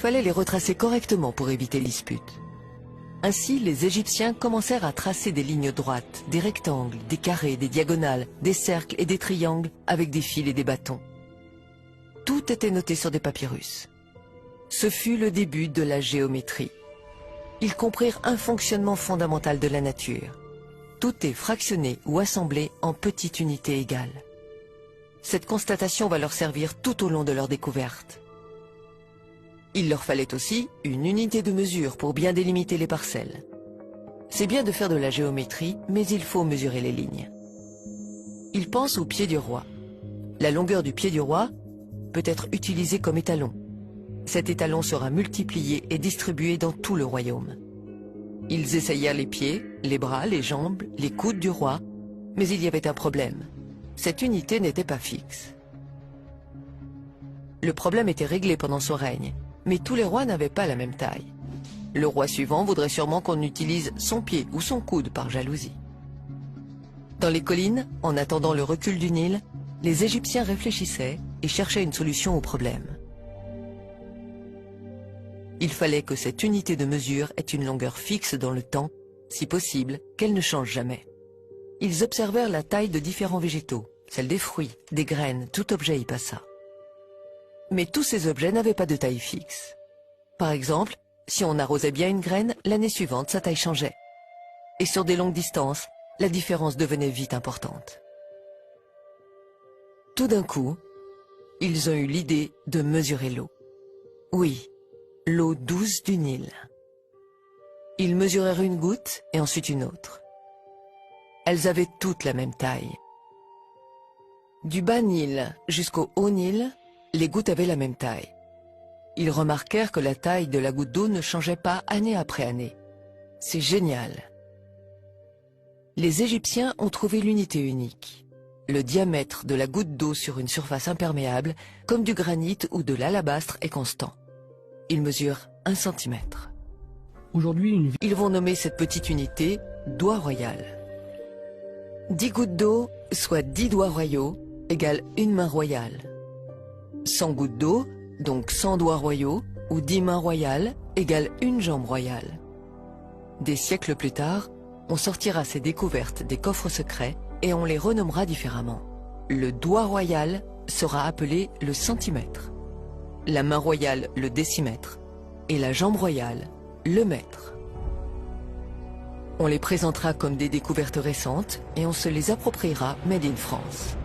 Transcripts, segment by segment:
fallait les retracer correctement pour éviter les disputes. Ainsi, les Égyptiens commencèrent à tracer des lignes droites, des rectangles, des carrés, des diagonales, des cercles et des triangles avec des fils et des bâtons. Tout était noté sur des papyrus. Ce fut le début de la géométrie. Ils comprirent un fonctionnement fondamental de la nature. Tout est fractionné ou assemblé en petites unités égales. Cette constatation va leur servir tout au long de leur découverte. Il leur fallait aussi une unité de mesure pour bien délimiter les parcelles. C'est bien de faire de la géométrie, mais il faut mesurer les lignes. Ils pensent au pied du roi. La longueur du pied du roi peut être utilisée comme étalon. Cet étalon sera multiplié et distribué dans tout le royaume. Ils essayèrent les pieds, les bras, les jambes, les coudes du roi, mais il y avait un problème. Cette unité n'était pas fixe. Le problème était réglé pendant son règne, mais tous les rois n'avaient pas la même taille. Le roi suivant voudrait sûrement qu'on utilise son pied ou son coude par jalousie. Dans les collines, en attendant le recul du Nil, les Égyptiens réfléchissaient et cherchaient une solution au problème. Il fallait que cette unité de mesure ait une longueur fixe dans le temps, si possible, qu'elle ne change jamais. Ils observèrent la taille de différents végétaux, celle des fruits, des graines, tout objet y passa. Mais tous ces objets n'avaient pas de taille fixe. Par exemple, si on arrosait bien une graine, l'année suivante, sa taille changeait. Et sur des longues distances, la différence devenait vite importante. Tout d'un coup, ils ont eu l'idée de mesurer l'eau. Oui, l'eau douce du Nil. Ils mesurèrent une goutte et ensuite une autre. Elles avaient toutes la même taille. Du bas Nil jusqu'au haut Nil, les gouttes avaient la même taille. Ils remarquèrent que la taille de la goutte d'eau ne changeait pas année après année. C'est génial. Les Égyptiens ont trouvé l'unité unique. Le diamètre de la goutte d'eau sur une surface imperméable, comme du granit ou de l'alabastre, est constant. Il mesure 1 cm. Aujourd'hui, Ils vont nommer cette petite unité doigt royal. 10 gouttes d'eau, soit 10 doigts royaux, égale une main royale. 100 gouttes d'eau, donc 100 doigts royaux, ou 10 mains royales, égale une jambe royale. Des siècles plus tard, on sortira ces découvertes des coffres secrets et on les renommera différemment. Le doigt royal sera appelé le centimètre, la main royale le décimètre et la jambe royale le mètre. On les présentera comme des découvertes récentes et on se les appropriera made in France.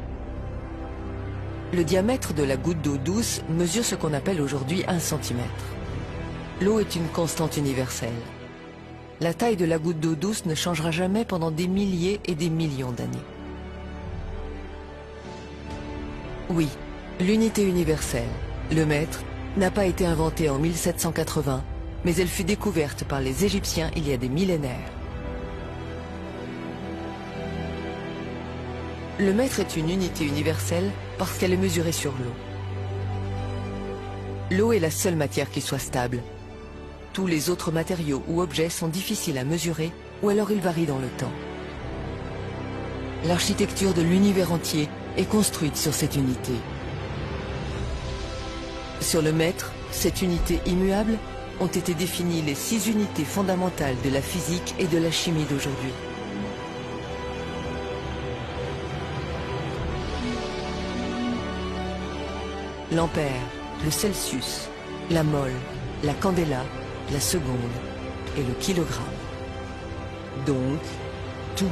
Le diamètre de la goutte d'eau douce mesure ce qu'on appelle aujourd'hui 1 cm. L'eau est une constante universelle. La taille de la goutte d'eau douce ne changera jamais pendant des milliers et des millions d'années. Oui, l'unité universelle, le mètre, n'a pas été inventée en 1780, mais elle fut découverte par les Égyptiens il y a des millénaires. Le mètre est une unité universelle parce qu'elle est mesurée sur l'eau. L'eau est la seule matière qui soit stable. Tous les autres matériaux ou objets sont difficiles à mesurer ou alors ils varient dans le temps. L'architecture de l'univers entier est construite sur cette unité. Sur le mètre, cette unité immuable, ont été définies les 6 unités fondamentales de la physique et de la chimie d'aujourd'hui. L'ampère, le Celsius, la mole, la candela, la seconde et le kilogramme. Donc, tout.